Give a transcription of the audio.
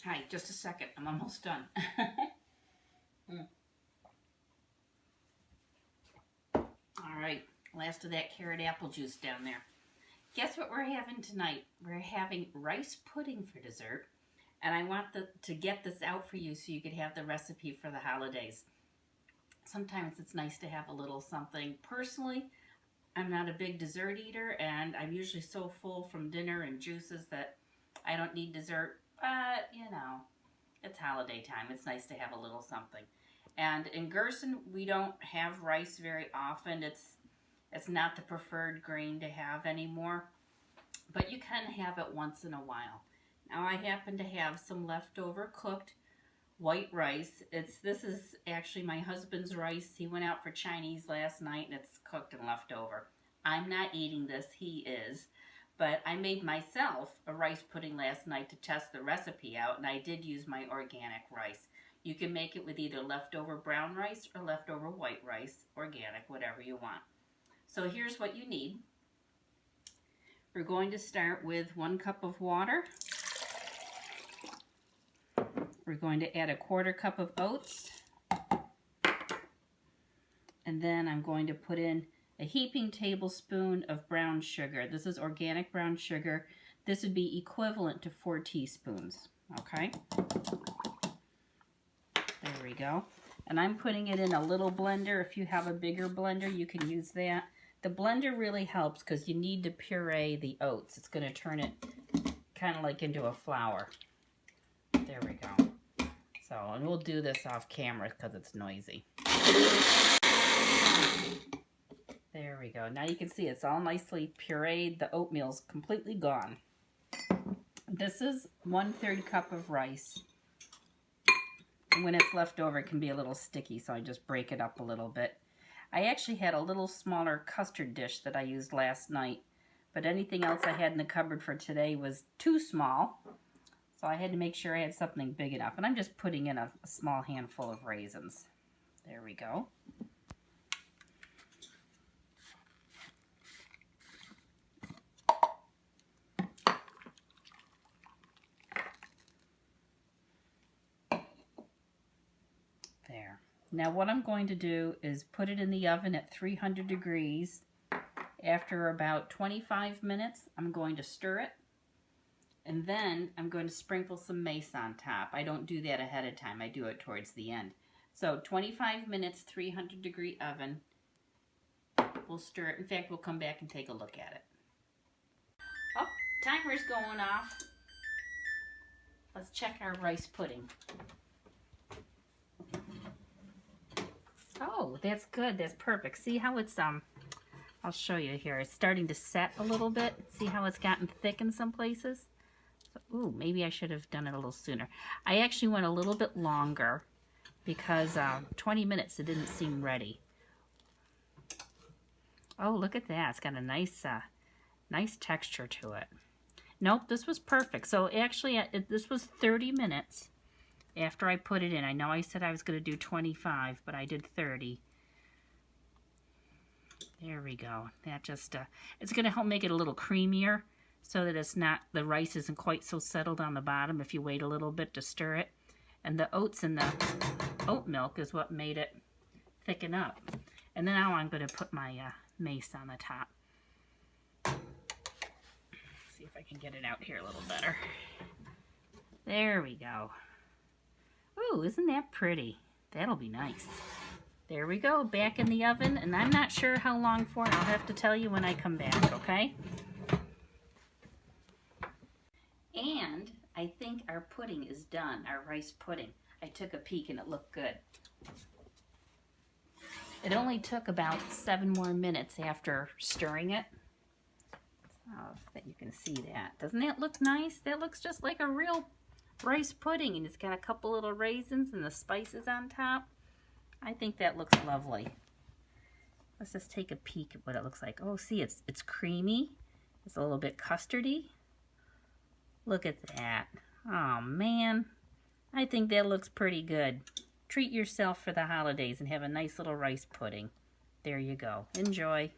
Hi, just a second. I'm almost done. All right, last of that carrot apple juice down there. Guess what we're having tonight? We're having rice pudding for dessert. And I want to get this out for you so you could have the recipe for the holidays. Sometimes it's nice to have a little something. Personally, I'm not a big dessert eater, and I'm usually so full from dinner and juices that I don't need dessert. But, you know, it's holiday time. It's nice to have a little something. And in Gerson, we don't have rice very often. It's not the preferred grain to have anymore. But you can have it once in a while. Now I happen to have some leftover cooked white rice. This is actually my husband's rice. He went out for Chinese last night and it's cooked and left over. I'm not eating this, he is. But I made myself a rice pudding last night to test the recipe out, and I did use my organic rice. You can make it with either leftover brown rice or leftover white rice, organic, whatever you want. So here's what you need. We're going to start with 1 cup of water. We're going to add a 1/4 cup of oats. And then I'm going to put in a heaping tablespoon of brown sugar. This is organic brown sugar. This would be equivalent to 4 teaspoons. Okay? There we go. And I'm putting it in a little blender. If you have a bigger blender, you can use that. The blender really helps because you need to puree the oats. It's going to turn it kind of like into a flour. There we go. So, and we'll do this off camera because it's noisy. There we go. Now you can see it's all nicely pureed. The oatmeal's completely gone. This is 1/3 cup of rice. And when it's left over, it can be a little sticky, so I just break it up a little bit. I actually had a little smaller custard dish that I used last night, but anything else I had in the cupboard for today was too small, so I had to make sure I had something big enough. And I'm just putting in a small handful of raisins. There we go. There. Now what I'm going to do is put it in the oven at 300 degrees. After about 25 minutes, I'm going to stir it. And then I'm going to sprinkle some mace on top. I don't do that ahead of time. I do it towards the end. So 25 minutes, 300 degree oven. We'll stir it. In fact, we'll come back and take a look at it. Oh, timer's going off. Let's check our rice pudding. Oh, that's good. That's perfect. See how it's, I'll show you here. It's starting to set a little bit. See how it's gotten thick in some places? So, ooh, maybe I should have done it a little sooner. I actually went a little bit longer because 20 minutes it didn't seem ready. Oh, look at that. It's got a nice, nice texture to it. Nope, this was perfect. So actually, this was 30 minutes. After I put it in. I know I said I was going to do 25, but I did 30. There we go. That just, it's going to help make it a little creamier so that it's not, the rice isn't quite so settled on the bottom if you wait a little bit to stir it. And the oats and the oat milk is what made it thicken up. And then now I'm going to put my mace on the top. See if I can get it out here a little better. There we go. Ooh, isn't that pretty? That'll be nice. There we go, back in the oven, and I'm not sure how long for. I'll have to tell you when I come back, okay? And I think our pudding is done, our rice pudding. I took a peek and it looked good. It only took about 7 more minutes after stirring it. So that you can see that. Doesn't that look nice? That looks just like a real rice pudding, and it's got a couple little raisins and the spices on top. I think that looks lovely. Let's just take a peek at what it looks like. Oh, see, it's creamy. It's a little bit custardy. Look at that. Oh, man. I think that looks pretty good. Treat yourself for the holidays and have a nice little rice pudding. There you go. Enjoy.